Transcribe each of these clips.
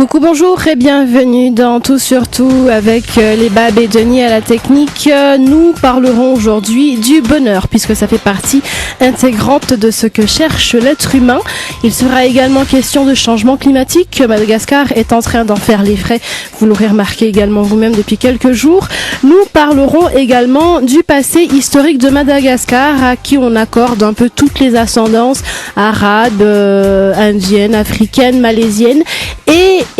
Coucou, bonjour et bienvenue dans Tout sur Tout avec les Babs et Denis à la technique. Nous parlerons aujourd'hui du bonheur puisque ça fait partie intégrante de ce que cherche l'être humain. Il sera également question de changement climatique. Madagascar est en train d'en faire les frais. Vous l'aurez remarqué également vous-même depuis quelques jours. Nous parlerons également du passé historique de Madagascar à qui on accorde un peu toutes les ascendances arabes, indiennes, africaines, malaisiennes et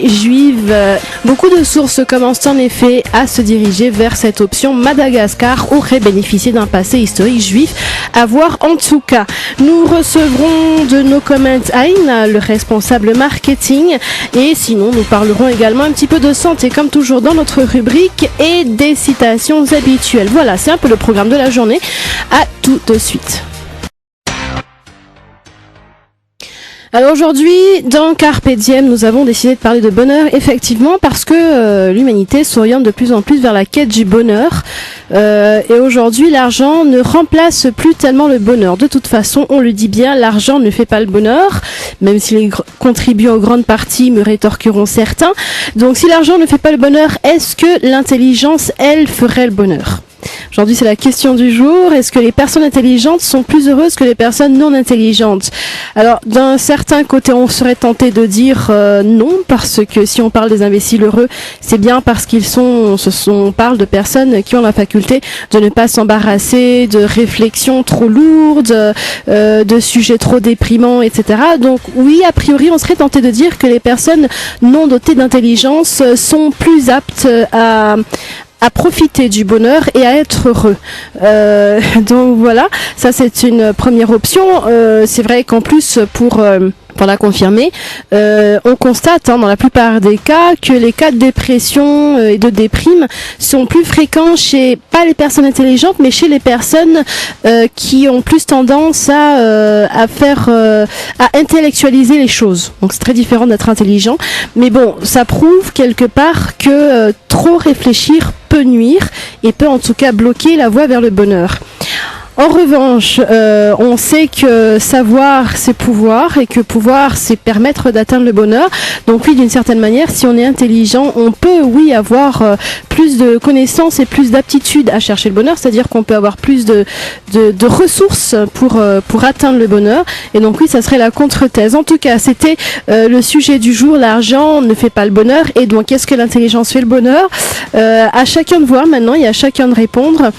juives. Beaucoup de sources commencent en effet à se diriger vers cette option. Madagascar aurait bénéficié d'un passé historique juif, à voir en tout cas. Nous recevrons de No Comment Hein, le responsable marketing, et sinon nous parlerons également un petit peu de santé comme toujours dans notre rubrique et des citations habituelles. Voilà, c'est un peu le programme de la journée. À tout de suite. Alors aujourd'hui, dans Carpe Diem, nous avons décidé de parler de bonheur, effectivement, parce que l'humanité s'oriente de plus en plus vers la quête du bonheur. Et aujourd'hui, l'argent ne remplace plus tellement le bonheur. De toute façon, on le dit bien, l'argent ne fait pas le bonheur, même s'il contribue en grande partie, me rétorqueront certains. Donc si l'argent ne fait pas le bonheur, est-ce que l'intelligence, elle, ferait le bonheur ? Aujourd'hui, c'est la question du jour. Est-ce que les personnes intelligentes sont plus heureuses que les personnes non intelligentes ? Alors, d'un certain côté, on serait tenté de dire non, parce que si on parle des imbéciles heureux, c'est bien parce on parle de personnes qui ont la faculté de ne pas s'embarrasser de réflexions trop lourdes, de sujets trop déprimants, etc. Donc, oui, a priori, on serait tenté de dire que les personnes non dotées d'intelligence sont plus aptes à profiter du bonheur et à être heureux. Donc voilà, ça c'est une première option. C'est vrai qu'en plus, pour la confirmer, on constate dans la plupart des cas que les cas de dépression et de déprime sont plus fréquents chez, pas les personnes intelligentes, mais chez les personnes qui ont plus tendance à intellectualiser les choses. Donc c'est très différent d'être intelligent. Mais bon, ça prouve quelque part que trop réfléchir peut nuire et peut en tout cas bloquer la voie vers le bonheur. En revanche, on sait que savoir, c'est pouvoir, et que pouvoir, c'est permettre d'atteindre le bonheur. Donc oui, d'une certaine manière, si on est intelligent, on peut, oui, avoir plus de connaissances et plus d'aptitudes à chercher le bonheur, c'est-à-dire qu'on peut avoir plus de ressources pour atteindre le bonheur. Et donc oui, ça serait la contre-thèse. En tout cas, c'était le sujet du jour. L'argent ne fait pas le bonheur. Et donc, est-ce que l'intelligence fait le bonheur ? À chacun de voir maintenant, et à chacun de répondre.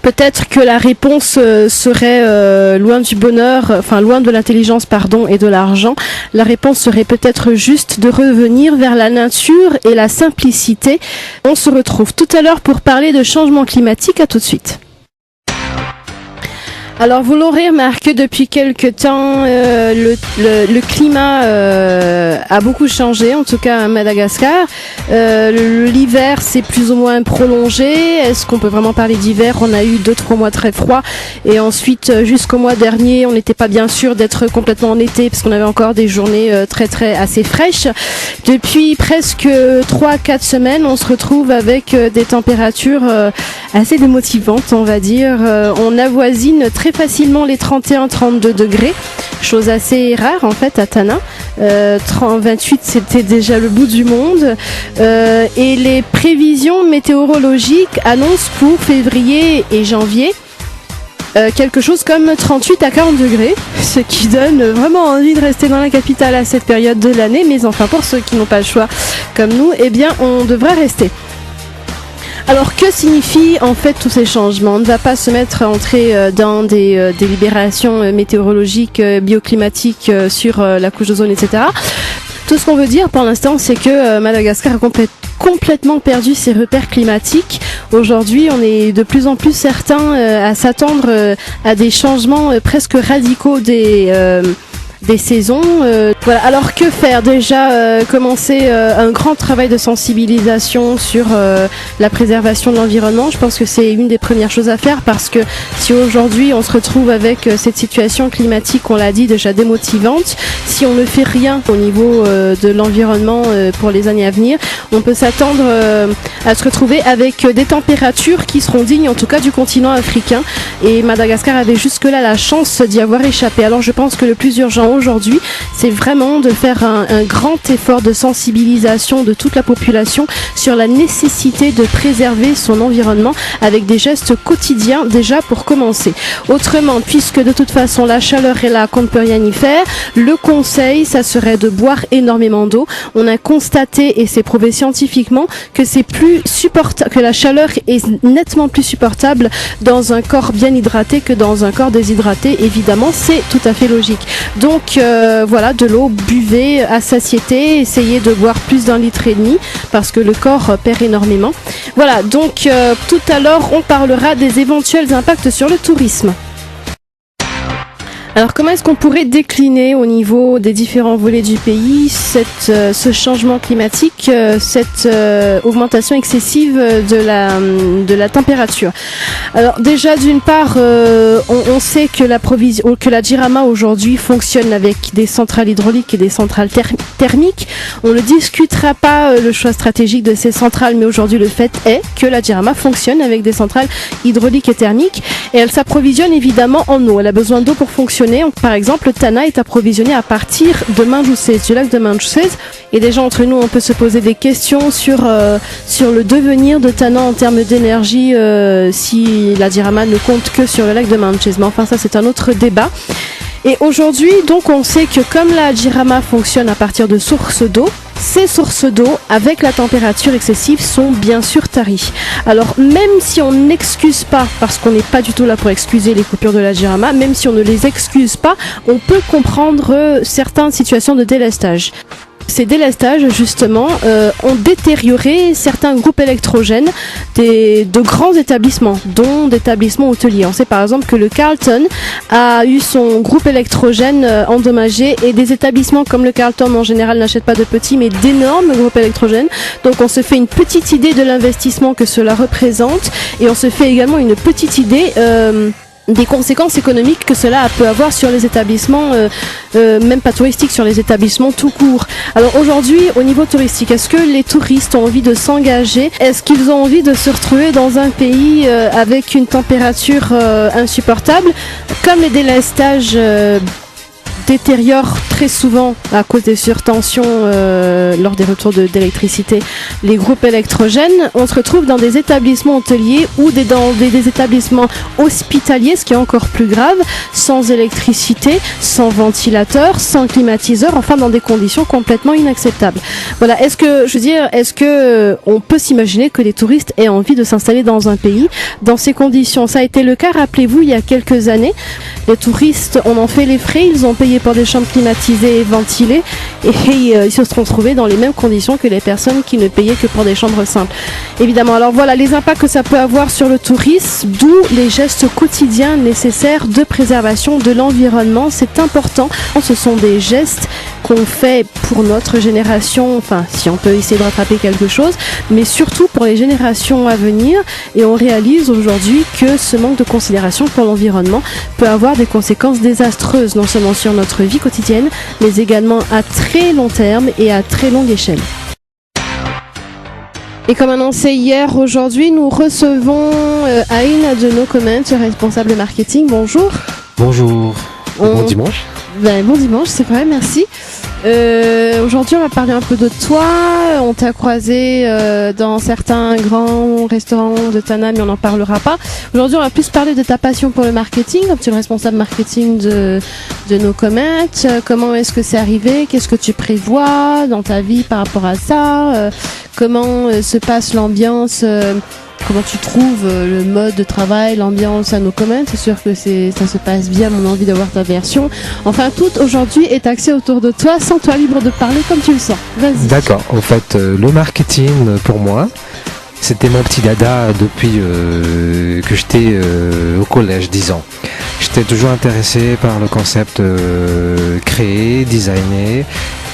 Peut-être que la réponse serait loin du bonheur, enfin loin de l'intelligence, et de l'argent. La réponse serait peut-être juste de revenir vers la nature et la simplicité. On se retrouve tout à l'heure pour parler de changement climatique. À tout de suite. Alors vous l'aurez remarqué, depuis quelques temps, le climat a beaucoup changé, en tout cas à Madagascar. L'hiver s'est plus ou moins prolongé. Est-ce qu'on peut vraiment parler d'hiver ? On a eu 2-3 mois très froids, et ensuite jusqu'au mois dernier, on n'était pas bien sûr d'être complètement en été parce qu'on avait encore des journées très assez fraîches. Depuis presque 3-4 semaines, on se retrouve avec des températures assez démotivantes, on va dire. On avoisine très facilement les 31-32 degrés, chose assez rare en fait à Tana. 28 c'était déjà le bout du monde, et les prévisions météorologiques annoncent pour février et janvier quelque chose comme 38 à 40 degrés, ce qui donne vraiment envie de rester dans la capitale à cette période de l'année. Mais enfin, pour ceux qui n'ont pas le choix comme nous, eh bien on devrait rester. Alors que signifient en fait tous ces changements ? On ne va pas se mettre à entrer dans des délibérations météorologiques, bioclimatiques sur la couche d'ozone, etc. Tout ce qu'on veut dire pour l'instant, c'est que Madagascar a complètement perdu ses repères climatiques. Aujourd'hui, on est de plus en plus certains à s'attendre à des changements presque radicaux des saisons. Voilà. Alors que faire ? Déjà commencer un grand travail de sensibilisation sur la préservation de l'environnement. Je pense que c'est une des premières choses à faire, parce que si aujourd'hui on se retrouve avec cette situation climatique, on l'a dit, déjà démotivante, si si on ne fait rien au niveau de l'environnement pour les années à venir, on peut s'attendre à se retrouver avec des températures qui seront dignes en tout cas du continent africain. Et Madagascar avait jusque-là la chance d'y avoir échappé. Alors je pense que le plus urgent aujourd'hui, c'est vraiment de faire un grand effort de sensibilisation de toute la population sur la nécessité de préserver son environnement avec des gestes quotidiens déjà pour commencer. Autrement, puisque de toute façon la chaleur est là, qu'on ne peut rien y faire, le conseil, ça serait de boire énormément d'eau. On a constaté, et c'est prouvé scientifiquement, que c'est plus supportable, que la chaleur est nettement plus supportable dans un corps bien hydraté que dans un corps déshydraté. Évidemment, c'est tout à fait logique. Donc voilà, de l'eau, buvez à satiété, essayez de boire plus d'1,5 litre parce que le corps perd énormément. Voilà, donc tout à l'heure, on parlera des éventuels impacts sur le tourisme. Alors comment est-ce qu'on pourrait décliner au niveau des différents volets du pays ce changement climatique, cette augmentation excessive de la température? Alors déjà d'une part, on sait que la Jirama aujourd'hui fonctionne avec des centrales hydrauliques et des centrales thermiques. On ne discutera pas le choix stratégique de ces centrales, mais aujourd'hui le fait est que la Jirama fonctionne avec des centrales hydrauliques et thermiques et elle s'approvisionne évidemment en eau. Elle a besoin d'eau pour fonctionner. Par exemple, Tana est approvisionné à partir de Manjusez, du lac de Manjusez. Et déjà entre nous, on peut se poser des questions sur le devenir de Tana en termes d'énergie si la Jirama ne compte que sur le lac de Manjusez. Mais enfin, ça c'est un autre débat. Et aujourd'hui, donc, on sait que comme la Jirama fonctionne à partir de sources d'eau, ces sources d'eau, avec la température excessive, sont bien sûr taries. Alors, même si on n'excuse pas, parce qu'on n'est pas du tout là pour excuser les coupures de la Jirama, même si on ne les excuse pas, on peut comprendre certaines situations de délestage. Ces délestages, justement, ont détérioré certains groupes électrogènes de grands établissements, dont d'établissements hôteliers. On sait par exemple que le Carlton a eu son groupe électrogène endommagé et des établissements comme le Carlton en général n'achètent pas de petits mais d'énormes groupes électrogènes. Donc on se fait une petite idée de l'investissement que cela représente et on se fait également une petite idée des conséquences économiques que cela peut avoir sur les établissements, même pas touristiques, sur les établissements tout court. Alors aujourd'hui, au niveau touristique, est-ce que les touristes ont envie de s'engager? Est-ce qu'ils ont envie de se retrouver dans un pays avec une température insupportable? Comme les délestages détériore très souvent à cause des surtensions lors des retours d'électricité les groupes électrogènes, on se retrouve dans des établissements hôteliers ou dans des établissements hospitaliers, ce qui est encore plus grave, sans électricité, sans ventilateur, sans climatiseur, enfin dans des conditions complètement inacceptables. Voilà, est-ce que on peut s'imaginer que les touristes aient envie de s'installer dans un pays dans ces conditions? Ça a été le cas, rappelez-vous, il y a quelques années. Les touristes, on en fait les frais, ils ont payé pour des chambres climatisées et ventilées et ils se sont retrouvés dans les mêmes conditions que les personnes qui ne payaient que pour des chambres simples. Évidemment, alors voilà les impacts que ça peut avoir sur le tourisme, d'où les gestes quotidiens nécessaires de préservation de l'environnement. C'est important, ce sont des gestes qu'on fait pour notre génération, enfin si on peut essayer de rattraper quelque chose, mais surtout pour les générations à venir, et on réalise aujourd'hui que ce manque de considération pour l'environnement peut avoir des conséquences désastreuses, non seulement sur notre vie quotidienne, mais également à très long terme et à très longue échelle. Et comme annoncé hier, aujourd'hui, nous recevons Aïn de No Comment, responsable marketing. Bonjour. Bonjour. Bon dimanche. Bon dimanche, c'est vrai, merci. Aujourd'hui, on va parler un peu de toi. On t'a croisé dans certains grands restaurants de Tana, mais on n'en parlera pas. Aujourd'hui, on va plus parler de ta passion pour le marketing, comme tu es le responsable marketing de No Comment. Comment est-ce que c'est arrivé? Qu'est-ce que tu prévois dans ta vie par rapport à ça? Comment se passe l'ambiance? Comment tu trouves le mode de travail, l'ambiance à No Comment? C'est sûr que ça se passe bien, on a envie d'avoir ta version. Enfin, tout aujourd'hui est axé autour de toi, sens-toi libre de parler comme tu le sens. Vas-y. D'accord, en fait, le marketing, pour moi, c'était mon petit dada depuis que j'étais au collège, 10 ans. J'étais toujours intéressé par le concept créer, designer,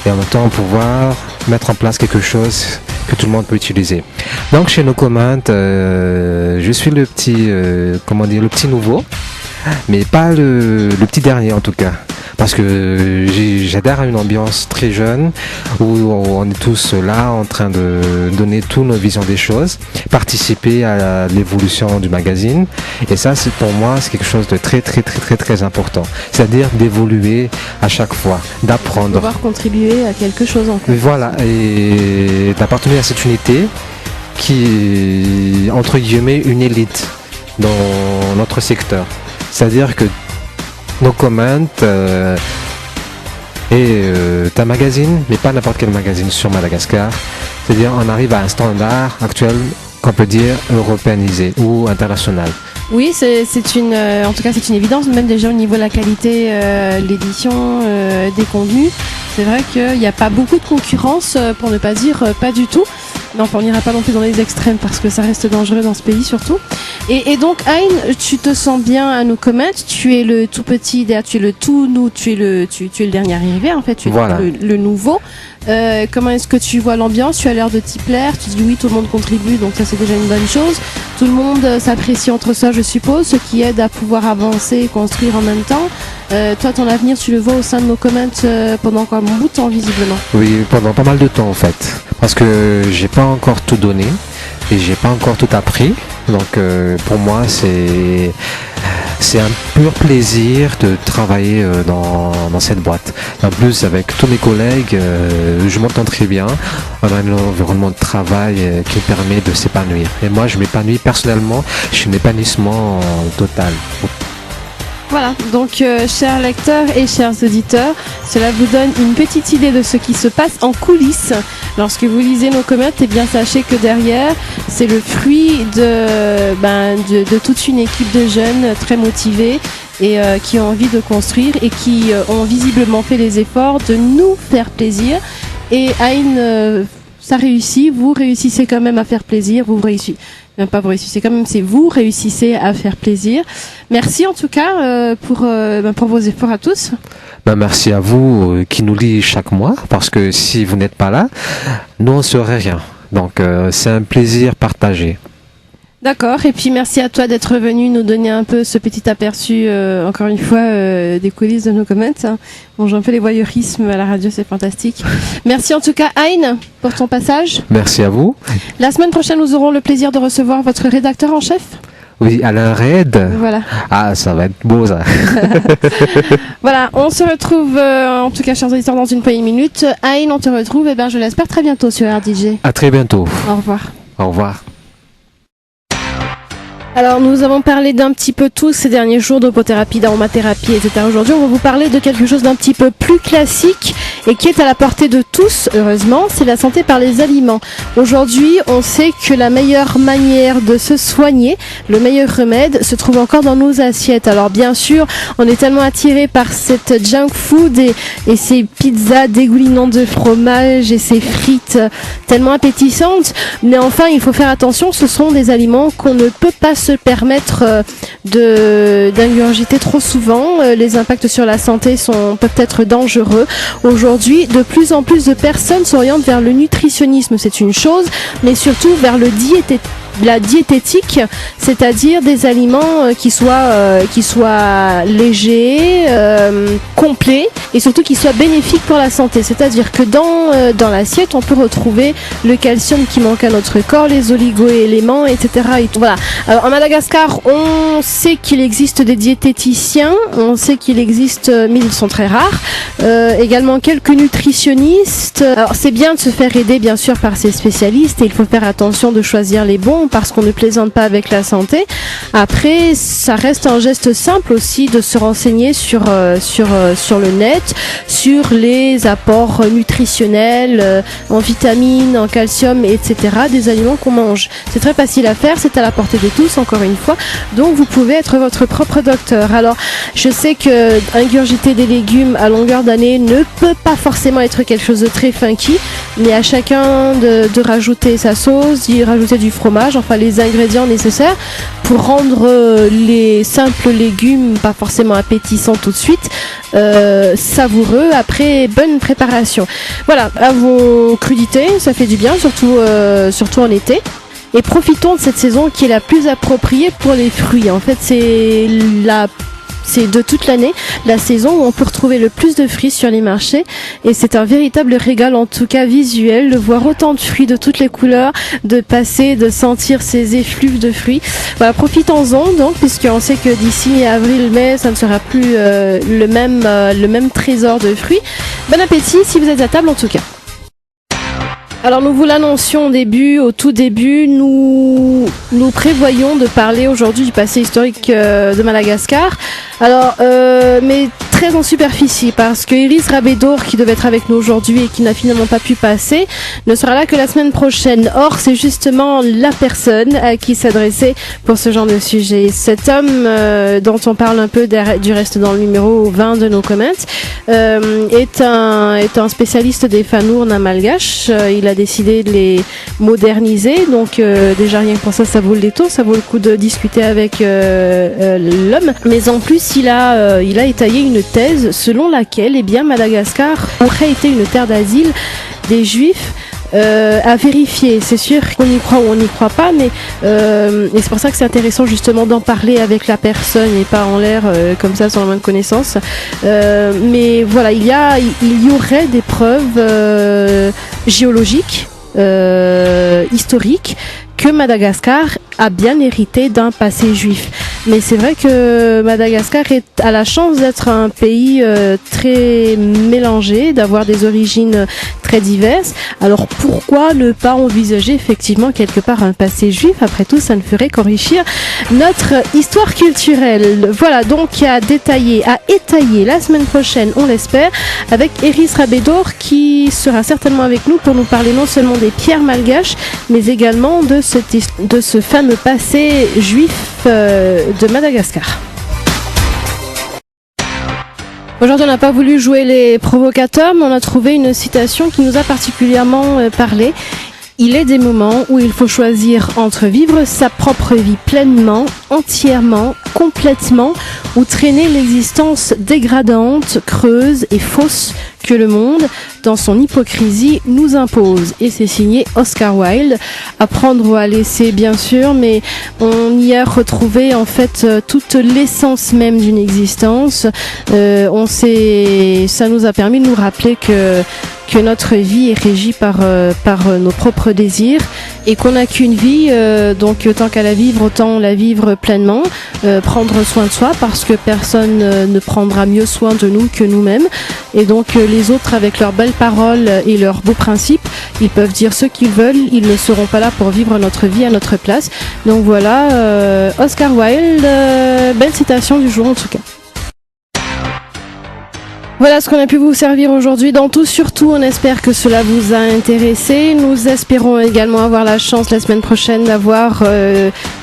et en même temps pouvoir mettre en place quelque chose que tout le monde peut utiliser. Donc chez No Comment, je suis le petit, le petit nouveau, mais pas le petit dernier en tout cas. parce que j'adhère à une ambiance très jeune où on est tous là en train de donner toutes nos visions des choses, participer à l'évolution du magazine, et ça c'est pour moi c'est quelque chose de très très très très très important, c'est-à-dire d'évoluer à chaque fois, d'apprendre, pouvoir contribuer à quelque chose en fait. voilà, et d'appartenir à cette unité qui est entre guillemets une élite dans notre secteur, c'est-à-dire que nos comments est un magazine, mais pas n'importe quel magazine sur Madagascar. C'est-à-dire on arrive à un standard actuel qu'on peut dire européanisé ou international. Oui, en tout cas c'est une évidence, même déjà au niveau de la qualité, l'édition, des contenus. C'est vrai qu'il n'y a pas beaucoup de concurrence, pour ne pas dire pas du tout. Mais enfin, on n'ira pas non plus dans les extrêmes parce que ça reste dangereux dans ce pays surtout. Et donc, Hein, tu te sens bien à nos comments. Tu es le tout petit, tu es le tout nous, tu es le dernier arrivé en fait. Tu es voilà. le nouveau. Comment est-ce que tu vois l'ambiance? Tu as l'air de t'y plaire. Tu dis oui, tout le monde contribue, donc ça c'est déjà une bonne chose. Tout le monde s'apprécie entre ça, je suppose, ce qui aide à pouvoir avancer et construire en même temps. Toi, ton avenir, tu le vois au sein de nos comments pendant encore un bout de temps, visiblement. Oui, pendant pas mal de temps en fait, parce que j'ai pas encore tout donné et j'ai pas encore tout appris. Donc pour moi, c'est un pur plaisir de travailler dans cette boîte. En plus, avec tous mes collègues, je m'entends très bien. On a un environnement de travail qui me permet de s'épanouir. Et moi, je m'épanouis personnellement. Je suis un épanouissement total. Voilà, donc chers lecteurs et chers auditeurs, cela vous donne une petite idée de ce qui se passe en coulisses. Lorsque vous lisez nos comments, eh bien sachez que derrière, c'est le fruit de toute une équipe de jeunes très motivés et qui ont envie de construire et qui ont visiblement fait les efforts de nous faire plaisir. Et Hein, ça réussit, vous réussissez quand même à faire plaisir, vous réussissez. Non, pas vous réussissez quand même, c'est vous réussissez à faire plaisir. Merci en tout cas pour vos efforts à tous. Merci à vous qui nous lisez chaque mois, parce que si vous n'êtes pas là, nous on ne serait rien. Donc c'est un plaisir partagé. D'accord, et puis merci à toi d'être venu nous donner un peu ce petit aperçu, encore une fois, des coulisses de nos comments. Bon, j'ai un peu les voyeurismes à la radio, c'est fantastique. Merci en tout cas, Hein, pour ton passage. Merci à vous. La semaine prochaine, nous aurons le plaisir de recevoir votre rédacteur en chef. Oui, Alain Red. Voilà. Ah, ça va être beau ça. Voilà, on se retrouve, en tout cas, chers auditeurs, dans une poignée de minutes. Hein, on te retrouve, je l'espère, très bientôt sur RDJ. À très bientôt. Au revoir. Au revoir. Alors nous avons parlé d'un petit peu tout ces derniers jours d'opothérapie, d'aromathérapie, etc. Aujourd'hui on va vous parler de quelque chose d'un petit peu plus classique et qui est à la portée de tous, heureusement, c'est la santé par les aliments. Aujourd'hui on sait que la meilleure manière de se soigner, le meilleur remède se trouve encore dans nos assiettes. Alors bien sûr on est tellement attiré par cette junk food et ces pizzas dégoulinantes de fromage et ces frites tellement appétissantes, mais enfin il faut faire attention, ce sont des aliments qu'on ne peut pas se permettre d'ingurgiter trop souvent. Les impacts sur la santé peuvent être dangereux. Aujourd'hui, de plus en plus de personnes s'orientent vers le nutritionnisme, c'est une chose, mais surtout vers la diététique, c'est-à-dire des aliments qui soient légers, complets et surtout qui soient bénéfiques pour la santé. C'est-à-dire que dans l'assiette, on peut retrouver le calcium qui manque à notre corps, les oligo-éléments, etc. Et tout. Voilà. Alors, en Madagascar, on sait qu'il existe des diététiciens, on sait qu'il existe, mais ils sont très rares. Également quelques nutritionnistes. Alors, c'est bien de se faire aider, bien sûr, par ces spécialistes et il faut faire attention de choisir les bons parce qu'on ne plaisante pas avec la santé. Après, ça reste un geste simple aussi de se renseigner sur le net, sur les apports nutritionnels en vitamines, en calcium, etc. des aliments qu'on mange. C'est très facile à faire, c'est à la portée de tous, encore une fois. Donc, vous pouvez être votre propre docteur. Alors, je sais que ingurgiter des légumes à longueur d'année ne peut pas forcément être quelque chose de très funky, mais à chacun de rajouter sa sauce, d'y rajouter du fromage, enfin les ingrédients nécessaires pour rendre les simples légumes pas forcément appétissants tout de suite, savoureux après bonne préparation. Voilà, à vos crudités, ça fait du bien, surtout en été. Et profitons de cette saison qui est la plus appropriée pour les fruits. En fait, c'est la C'est de toute l'année la saison où on peut retrouver le plus de fruits sur les marchés et c'est un véritable régal, en tout cas visuel, de voir autant de fruits de toutes les couleurs, de sentir ces effluves de fruits. Voilà, profitons-en donc, puisqu'on sait que d'ici avril-mai, ça ne sera plus le même trésor de fruits. Bon appétit si vous êtes à table en tout cas. Alors nous vous l'annoncions au tout début, nous prévoyons de parler aujourd'hui du passé historique de Madagascar. Alors, mais très en superficie, parce que Iris Rabedor, qui devait être avec nous aujourd'hui et qui n'a finalement pas pu passer, ne sera là que la semaine prochaine. Or, c'est justement la personne à qui s'adresser pour ce genre de sujet. Cet homme, dont on parle un peu du reste dans le numéro 20 de nos comments, est un spécialiste des fanournes malgaches. Il a décidé de les moderniser, donc déjà rien que pour ça vaut le détour, ça vaut le coup de discuter avec l'homme. Mais en plus, il a étayé une thèse selon laquelle Madagascar aurait été une terre d'asile des Juifs. À vérifier, c'est sûr qu'on y croit ou on n'y croit pas, mais et c'est pour ça que c'est intéressant justement d'en parler avec la personne et pas en l'air comme ça sans la moindre connaissance. Mais voilà, il y aurait des preuves géologiques, historiques, que Madagascar a bien hérité d'un passé juif. Mais c'est vrai que Madagascar a la chance d'être un pays très mélangé, d'avoir des origines très diverses. Alors pourquoi ne pas envisager effectivement quelque part un passé juif? Après tout, ça ne ferait qu'enrichir notre histoire culturelle. Voilà donc à étayer la semaine prochaine, on l'espère, avec Iris Rabedor qui sera certainement avec nous pour nous parler non seulement des pierres malgaches, mais également de ce fameux passé juif de Madagascar. Aujourd'hui, on n'a pas voulu jouer les provocateurs, mais on a trouvé une citation qui nous a particulièrement parlé. Il est des moments où il faut choisir entre vivre sa propre vie pleinement, entièrement, complètement, ou traîner l'existence dégradante, creuse et fausse que le monde, dans son hypocrisie, nous impose. Et c'est signé Oscar Wilde. À prendre ou à laisser, bien sûr, mais on y a retrouvé en fait toute l'essence même d'une existence. Ça nous a permis de nous rappeler que notre vie est régie par nos propres désirs et qu'on n'a qu'une vie, donc tant qu'à la vivre, autant la vivre pleinement, prendre soin de soi parce que personne ne prendra mieux soin de nous que nous-mêmes. Et donc les autres, avec leurs belles paroles et leurs beaux principes, ils peuvent dire ce qu'ils veulent, ils ne seront pas là pour vivre notre vie à notre place. Donc voilà, Oscar Wilde, belle citation du jour en tout cas. Voilà ce qu'on a pu vous servir aujourd'hui dans Tout sur Tout. On espère que cela vous a intéressé. Nous espérons également avoir la chance la semaine prochaine d'avoir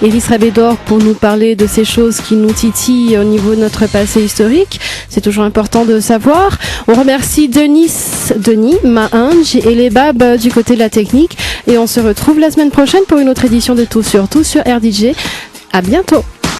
Iris Rabedor pour nous parler de ces choses qui nous titillent au niveau de notre passé historique. C'est toujours important de savoir. On remercie Denis, Mahanj et les Babs du côté de la technique. Et on se retrouve la semaine prochaine pour une autre édition de Tout sur Tout sur RDJ. À bientôt.